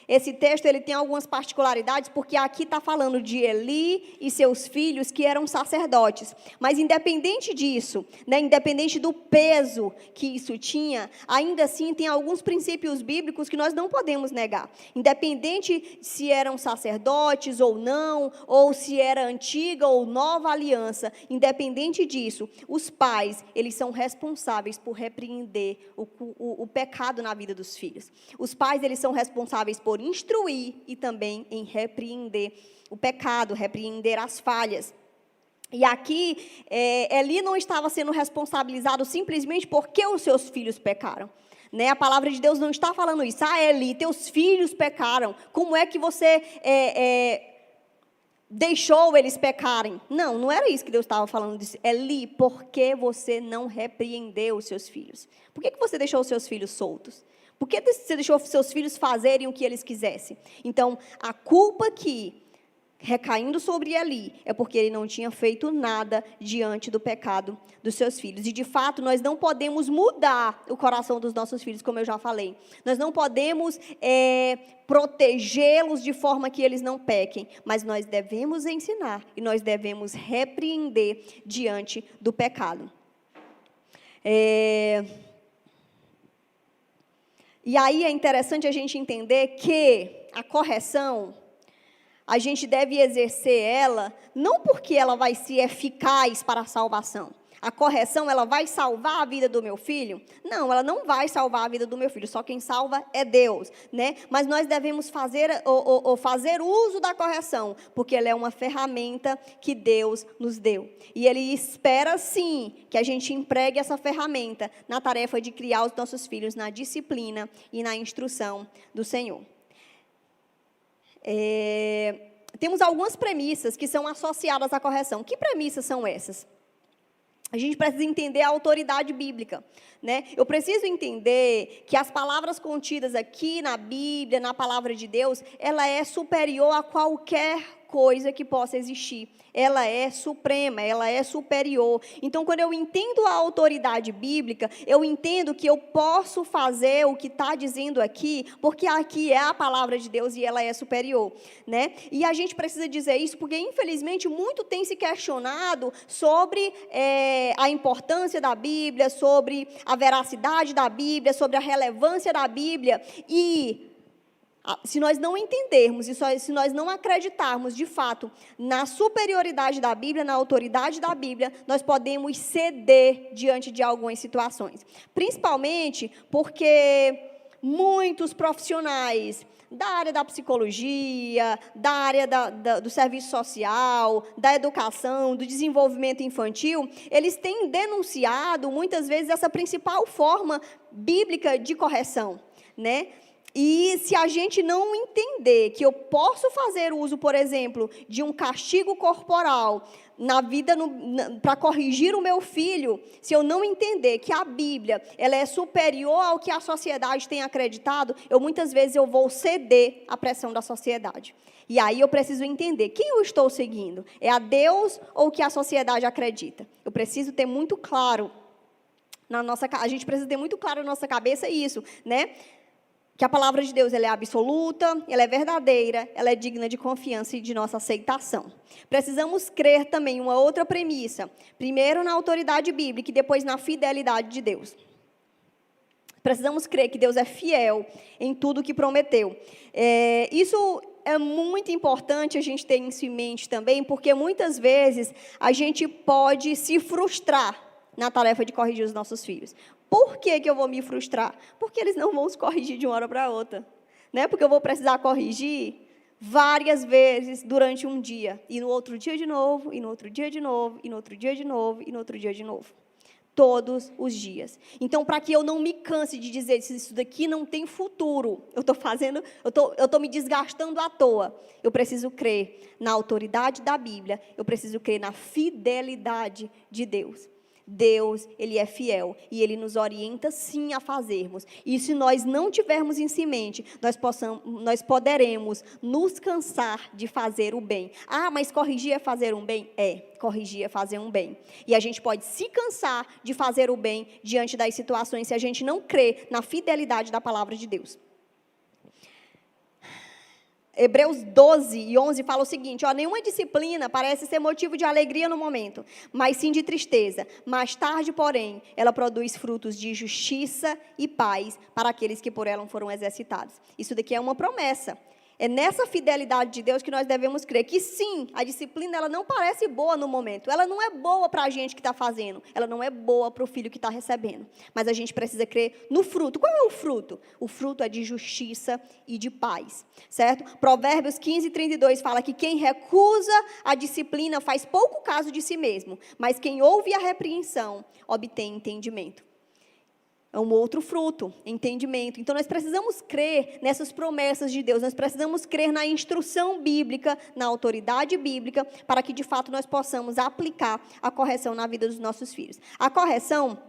Esse texto ele tem algumas particularidades, porque aqui está falando de Eli e seus filhos que eram sacerdotes. Mas independente disso, né, independente do peso que isso tinha, ainda assim tem alguns princípios bíblicos que nós não podemos negar. Independente se eram sacerdotes ou não, ou se era antiga ou nova aliança, independente disso, os pais, eles são responsáveis por repreender o pecado na vida dos filhos. Os pais, eles são responsáveis por instruir e também em repreender o pecado, repreender as falhas. E aqui, Eli não estava sendo responsabilizado simplesmente porque os seus filhos pecaram. Né? A palavra de Deus não está falando isso. Ah, Eli, teus filhos pecaram. Como é que você deixou eles pecarem? Não, não era isso que Deus estava falando disso. Eli, por que você não repreendeu os seus filhos? Por que você deixou os seus filhos soltos? Por que você deixou seus filhos fazerem o que eles quisessem? Então, a culpa que recaindo sobre Eli, é porque ele não tinha feito nada diante do pecado dos seus filhos. E, de fato, nós não podemos mudar o coração dos nossos filhos, como eu já falei. Nós não podemos protegê-los de forma que eles não pequem, mas nós devemos ensinar e nós devemos repreender diante do pecado. E aí é interessante a gente entender que a correção, a gente deve exercer ela, não porque ela vai ser eficaz para a salvação. A correção, ela vai salvar a vida do meu filho? Não, ela não vai salvar a vida do meu filho, só quem salva é Deus, né? Mas nós devemos fazer uso da correção, porque ela é uma ferramenta que Deus nos deu. E Ele espera, sim, que a gente empregue essa ferramenta na tarefa de criar os nossos filhos na disciplina e na instrução do Senhor. Temos algumas premissas que são associadas à correção. Que premissas são essas? A gente precisa entender a autoridade bíblica, né? Eu preciso entender que as palavras contidas aqui na Bíblia, na palavra de Deus, ela é superior a qualquer coisa que possa existir. Ela é suprema, ela é superior. Então, quando eu entendo a autoridade bíblica, eu entendo que eu posso fazer o que está dizendo aqui, porque aqui é a palavra de Deus e ela é superior, né? E a gente precisa dizer isso porque, infelizmente, muito tem se questionado sobre a importância da Bíblia, sobre a veracidade da Bíblia, sobre a relevância da Bíblia. E se nós não entendermos, e se nós não acreditarmos, de fato, na superioridade da Bíblia, na autoridade da Bíblia, nós podemos ceder diante de algumas situações. Principalmente porque muitos profissionais da área da psicologia, da área do serviço social, da educação, do desenvolvimento infantil, eles têm denunciado, muitas vezes, essa principal forma bíblica de correção, né? E se a gente não entender que eu posso fazer uso, por exemplo, de um castigo corporal na vida para corrigir o meu filho, se eu não entender que a Bíblia ela é superior ao que a sociedade tem acreditado, muitas vezes eu vou ceder à pressão da sociedade. E aí eu preciso entender quem eu estou seguindo. É a Deus ou o que a sociedade acredita? Eu preciso ter muito claro a gente precisa ter muito claro na nossa cabeça isso, né? Que a palavra de Deus ela é absoluta, ela é verdadeira, ela é digna de confiança e de nossa aceitação. Precisamos crer também em uma outra premissa. Primeiro na autoridade bíblica e depois na fidelidade de Deus. Precisamos crer que Deus é fiel em tudo o que prometeu. Isso é muito importante a gente ter isso em mente também, porque muitas vezes a gente pode se frustrar na tarefa de corrigir os nossos filhos. Por que eu vou me frustrar? Porque eles não vão se corrigir de uma hora para outra, né? Porque eu vou precisar corrigir várias vezes durante um dia, e no outro dia de novo, e no outro dia de novo, e no outro dia de novo, e no outro dia de novo. Todos os dias. Então, para que eu não me canse de dizer que isso daqui não tem futuro, eu estou me desgastando à toa, eu preciso crer na autoridade da Bíblia, eu preciso crer na fidelidade de Deus. Deus, Ele é fiel e Ele nos orienta sim a fazermos. E se nós não tivermos isso em mente, nós poderemos nos cansar de fazer o bem. Ah, mas corrigir é fazer um bem? Corrigir é fazer um bem. E a gente pode se cansar de fazer o bem diante das situações se a gente não crer na fidelidade da palavra de Deus. Hebreus 12 e 11 fala o seguinte, nenhuma disciplina parece ser motivo de alegria no momento, mas sim de tristeza. Mais tarde, porém, ela produz frutos de justiça e paz para aqueles que por ela foram exercitados. Isso daqui é uma promessa. É nessa fidelidade de Deus que nós devemos crer que sim, a disciplina ela não parece boa no momento, ela não é boa para a gente que está fazendo, ela não é boa para o filho que está recebendo, mas a gente precisa crer no fruto. Qual é o fruto? O fruto é de justiça e de paz, certo? Provérbios 15:32 fala que quem recusa a disciplina faz pouco caso de si mesmo, mas quem ouve a repreensão obtém entendimento. É um outro fruto, entendimento. Então, nós precisamos crer nessas promessas de Deus. Nós precisamos crer na instrução bíblica, na autoridade bíblica, para que, de fato, nós possamos aplicar a correção na vida dos nossos filhos. A correção,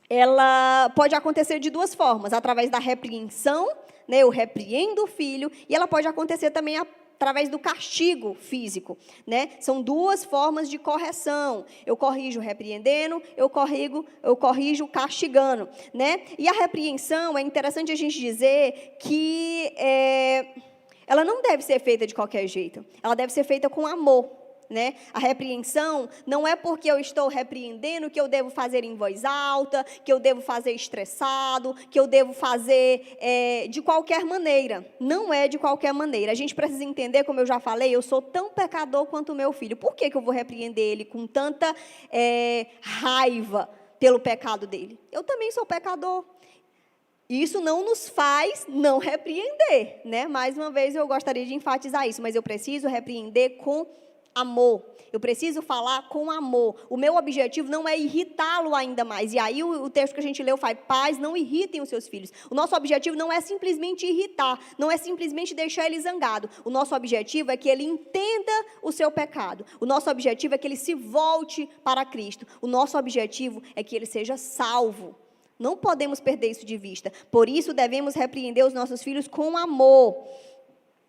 ela pode acontecer de duas formas. Através da repreensão, né, eu repreendo o filho, e ela pode acontecer também através do castigo físico, né? São duas formas de correção. Eu corrijo repreendendo, eu corrijo castigando, né? E a repreensão, é interessante a gente dizer que ela não deve ser feita de qualquer jeito. Ela deve ser feita com amor. Né? A repreensão não é porque eu estou repreendendo que eu devo fazer em voz alta, que eu devo fazer estressado, que eu devo fazer de qualquer maneira. Não é de qualquer maneira. A gente precisa entender, como eu já falei, eu sou tão pecador quanto o meu filho. Por que eu vou repreender ele com tanta raiva pelo pecado dele? Eu também sou pecador. Isso não nos faz não repreender, né? Mais uma vez eu gostaria de enfatizar isso, mas eu preciso repreender com amor. Eu preciso falar com amor. O meu objetivo não é irritá-lo ainda mais. E aí o texto que a gente leu faz: pais, não irritem os seus filhos. O nosso objetivo não é simplesmente irritar, não é simplesmente deixar ele zangado. O nosso objetivo é que ele entenda o seu pecado. O nosso objetivo é que ele se volte para Cristo. O nosso objetivo é que ele seja salvo. Não podemos perder isso de vista. Por isso devemos repreender os nossos filhos com amor.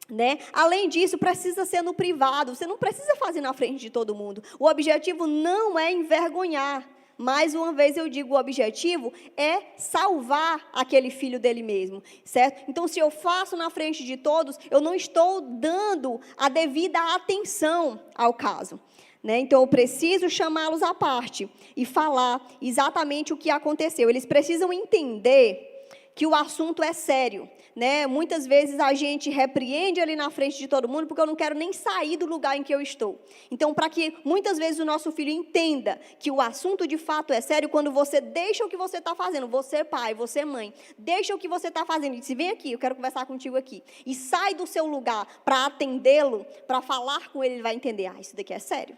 Né? Além disso, precisa ser no privado. Você não precisa fazer na frente de todo mundo. O objetivo não é envergonhar. Mais uma vez eu digo, o objetivo é salvar aquele filho dele mesmo, certo? Então, se eu faço na frente de todos, eu não estou dando a devida atenção ao caso. Né? Então, eu preciso chamá-los à parte e falar exatamente o que aconteceu. Eles precisam entender que o assunto é sério. Né? Muitas vezes a gente repreende ali na frente de todo mundo porque eu não quero nem sair do lugar em que eu estou. Então, para que muitas vezes o nosso filho entenda que o assunto de fato é sério, quando você deixa o que você está fazendo, você pai, você mãe, deixa o que você está fazendo e diz: vem aqui, eu quero conversar contigo aqui. E sai do seu lugar para atendê-lo, para falar com ele, ele vai entender: isso daqui é sério.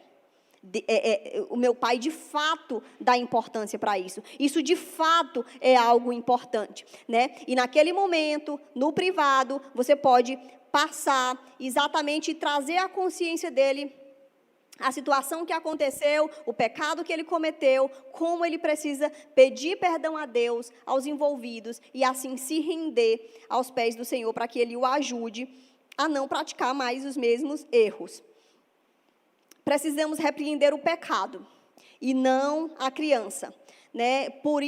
O meu pai, de fato, dá importância para isso. Isso, de fato, é algo importante. Né? E, naquele momento, no privado, você pode passar exatamente e trazer à consciência dele a situação que aconteceu, o pecado que ele cometeu, como ele precisa pedir perdão a Deus, aos envolvidos, e assim se render aos pés do Senhor, para que Ele o ajude a não praticar mais os mesmos erros. Precisamos repreender o pecado e não a criança. Né?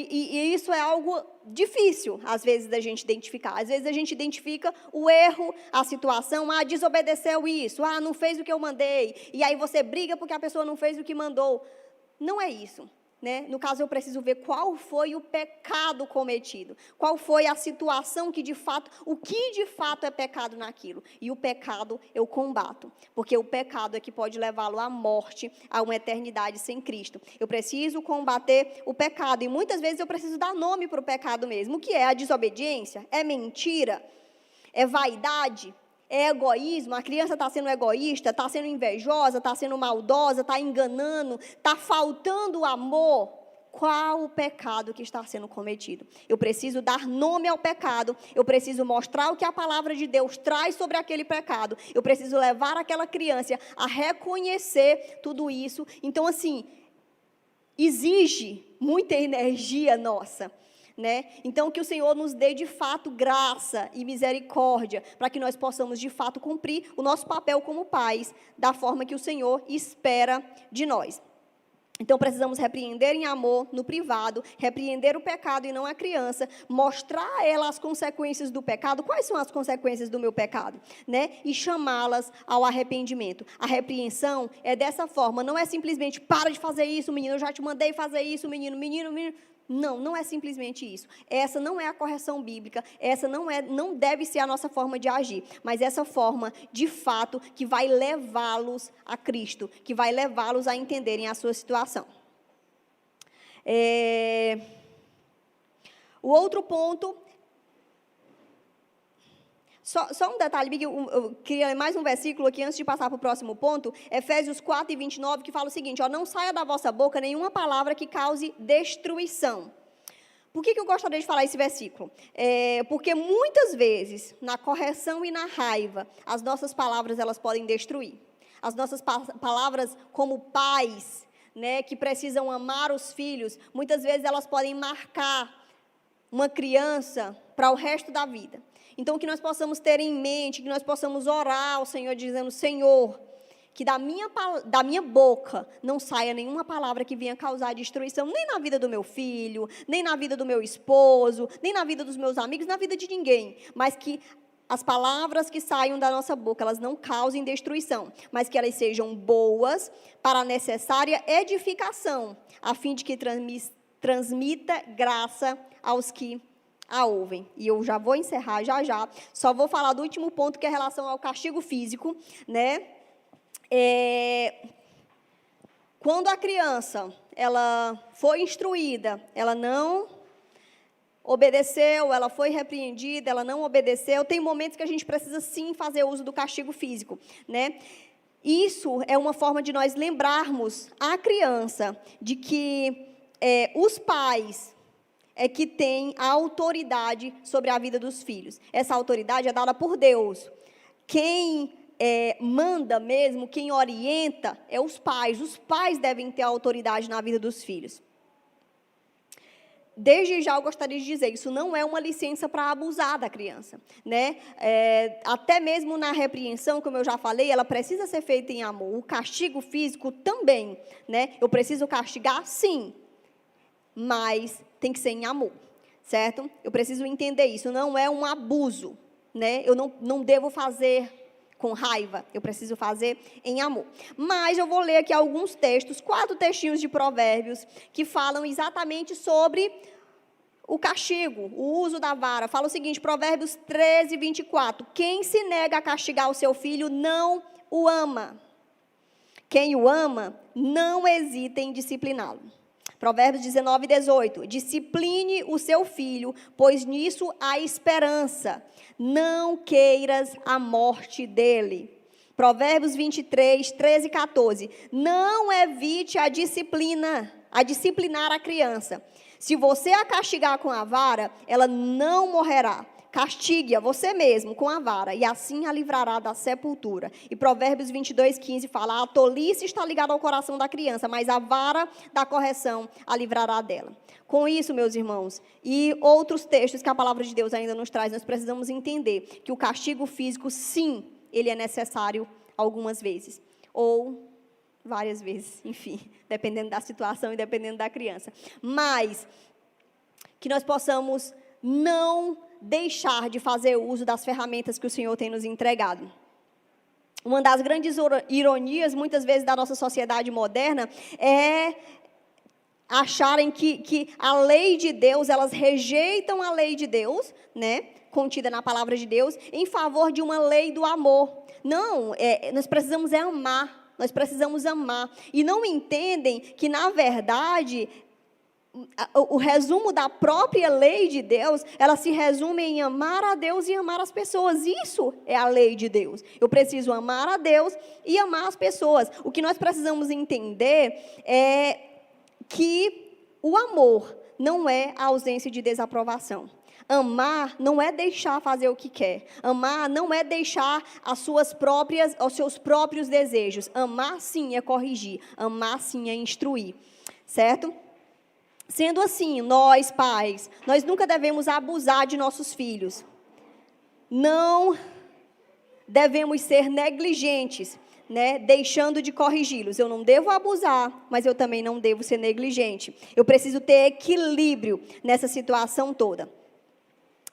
E isso é algo difícil, às vezes, da gente identificar. Às vezes a gente identifica o erro, a situação: desobedeceu isso, não fez o que eu mandei. E aí você briga porque a pessoa não fez o que mandou. Não é isso. Né? No caso, eu preciso ver qual foi o pecado cometido, qual foi a situação que, de fato, o que de fato é pecado naquilo. E o pecado eu combato, porque o pecado é que pode levá-lo à morte, a uma eternidade sem Cristo. Eu preciso combater o pecado, e muitas vezes eu preciso dar nome para o pecado mesmo. O que é? A desobediência? É mentira? É vaidade? É egoísmo? A criança está sendo egoísta, está sendo invejosa, está sendo maldosa, está enganando, está faltando amor. Qual o pecado que está sendo cometido? Eu preciso dar nome ao pecado, eu preciso mostrar o que a palavra de Deus traz sobre aquele pecado, eu preciso levar aquela criança a reconhecer tudo isso. Então, assim, exige muita energia nossa. Né? Então, que o Senhor nos dê de fato graça e misericórdia, para que nós possamos de fato cumprir o nosso papel como pais, da forma que o Senhor espera de nós. Então, precisamos repreender em amor, no privado, repreender o pecado e não a criança, mostrar a ela as consequências do pecado, quais são as consequências do meu pecado, né? E chamá-las ao arrependimento. A repreensão é dessa forma, não é simplesmente: para de fazer isso, menino, eu já te mandei fazer isso, menino. Não, não é simplesmente isso. Essa não é a correção bíblica, essa não deve ser a nossa forma de agir, mas essa forma, de fato, que vai levá-los a Cristo, que vai levá-los a entenderem a sua situação. O outro ponto, só um detalhe, eu queria ler mais um versículo aqui antes de passar para o próximo ponto, Efésios 4:29, que fala o seguinte: não saia da vossa boca nenhuma palavra que cause destruição. Por que eu gostaria de falar esse versículo? Porque muitas vezes, na correção e na raiva, as nossas palavras elas podem destruir. As nossas palavras como pais, né, que precisam amar os filhos, muitas vezes elas podem marcar uma criança para o resto da vida. Então, que nós possamos ter em mente, que nós possamos orar ao Senhor, dizendo: Senhor, que da minha boca não saia nenhuma palavra que venha causar destruição, nem na vida do meu filho, nem na vida do meu esposo, nem na vida dos meus amigos, na vida de ninguém, mas que as palavras que saiam da nossa boca, elas não causem destruição, mas que elas sejam boas para a necessária edificação, a fim de que transmita graça aos que a ouvem. E eu já vou encerrar já, só vou falar do último ponto, que é em relação ao castigo físico, né? Quando a criança, ela foi instruída, ela não obedeceu, ela foi repreendida, ela não obedeceu, tem momentos que a gente precisa sim fazer uso do castigo físico, né? Isso é uma forma de nós lembrarmos a criança de que os pais é que têm a autoridade sobre a vida dos filhos. Essa autoridade é dada por Deus. Quem manda mesmo, quem orienta, é os pais. Os pais devem ter a autoridade na vida dos filhos. Desde já eu gostaria de dizer, isso não é uma licença para abusar da criança, né? Até mesmo na repreensão, como eu já falei, ela precisa ser feita em amor. O castigo físico também, né? Eu preciso castigar, sim, mas tem que ser em amor, certo? Eu preciso entender isso, não é um abuso, né? Eu não devo fazer com raiva, eu preciso fazer em amor. Mas eu vou ler aqui alguns textos, 4 textinhos de Provérbios, que falam exatamente sobre o castigo, o uso da vara. Fala o seguinte, Provérbios 13, 24. Quem se nega a castigar o seu filho não o ama. Quem o ama, não hesita em discipliná-lo. Provérbios 19, 18. Discipline o seu filho, pois nisso há esperança. Não queiras a morte dele. Provérbios 23, 13 e 14. Não evite a disciplinar a criança. Se você a castigar com a vara, ela não morrerá. Castigue-a você mesmo com a vara, e assim a livrará da sepultura. E Provérbios 22, 15 fala: a tolice está ligada ao coração da criança, mas a vara da correção a livrará dela. Com isso, meus irmãos, e outros textos que a palavra de Deus ainda nos traz, nós precisamos entender que o castigo físico, sim, ele é necessário algumas vezes, ou várias vezes, enfim, dependendo da situação e dependendo da criança. Mas que nós possamos não deixar de fazer uso das ferramentas que o Senhor tem nos entregado. Uma das grandes ironias, muitas vezes, da nossa sociedade moderna é acharem que a lei de Deus, elas rejeitam a lei de Deus, né, contida na palavra de Deus, em favor de uma lei do amor. Não, nós precisamos amar, nós precisamos amar. E não entendem que, na verdade, o resumo da própria lei de Deus, ela se resume em amar a Deus e amar as pessoas. Isso é a lei de Deus. Eu preciso amar a Deus e amar as pessoas. O que nós precisamos entender é que o amor não é a ausência de desaprovação. Amar não é deixar fazer o que quer. Amar não é deixar os seus próprios desejos. Amar, sim, é corrigir. Amar, sim, é instruir. Certo? Sendo assim, nós, pais, nós nunca devemos abusar de nossos filhos. Não devemos ser negligentes, né, deixando de corrigi-los. Eu não devo abusar, mas eu também não devo ser negligente. Eu preciso ter equilíbrio nessa situação toda.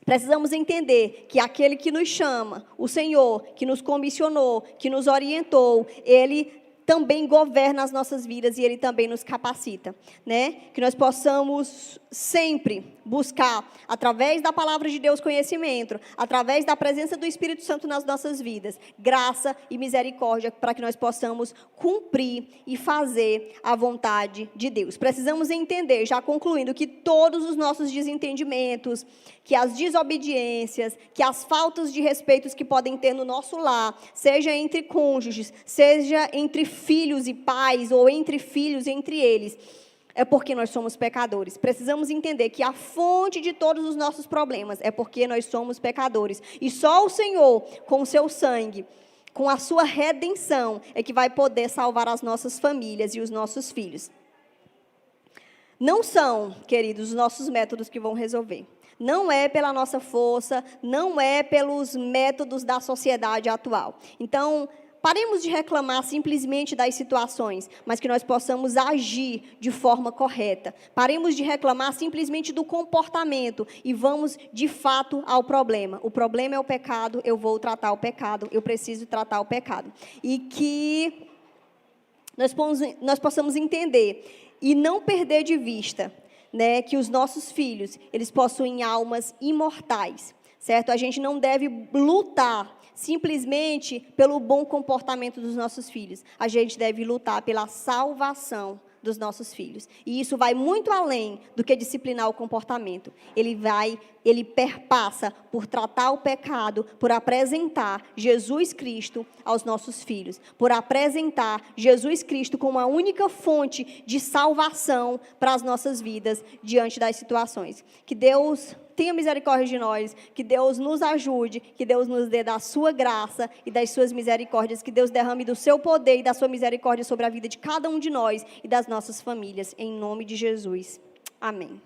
Precisamos entender que aquele que nos chama, o Senhor, que nos comissionou, que nos orientou, Ele também governa as nossas vidas e Ele também nos capacita, né? Que nós possamos sempre buscar, através da palavra de Deus, conhecimento, através da presença do Espírito Santo nas nossas vidas, graça e misericórdia, para que nós possamos cumprir e fazer a vontade de Deus. Precisamos entender, já concluindo, que todos os nossos desentendimentos, que as desobediências, que as faltas de respeitos que podem ter no nosso lar, seja entre cônjuges, seja entre filhos e pais, ou entre filhos entre eles, é porque nós somos pecadores. Precisamos entender que a fonte de todos os nossos problemas é porque nós somos pecadores. E só o Senhor, com o seu sangue, com a sua redenção, é que vai poder salvar as nossas famílias e os nossos filhos. Não são, queridos, os nossos métodos que vão resolver. Não é pela nossa força, não é pelos métodos da sociedade atual. Então, paremos de reclamar simplesmente das situações, mas que nós possamos agir de forma correta. Paremos de reclamar simplesmente do comportamento e vamos, de fato, ao problema. O problema é o pecado, eu vou tratar o pecado, eu preciso tratar o pecado. E que nós possamos entender e não perder de vista, né, que os nossos filhos, eles possuem almas imortais, certo? A gente não deve lutar simplesmente pelo bom comportamento dos nossos filhos. A gente deve lutar pela salvação dos nossos filhos. E isso vai muito além do que disciplinar o comportamento. Ele perpassa por tratar o pecado, por apresentar Jesus Cristo aos nossos filhos, por apresentar Jesus Cristo como a única fonte de salvação para as nossas vidas diante das situações. Que Deus tenha misericórdia de nós, que Deus nos ajude, que Deus nos dê da sua graça e das suas misericórdias, que Deus derrame do seu poder e da sua misericórdia sobre a vida de cada um de nós e das nossas famílias, em nome de Jesus. Amém.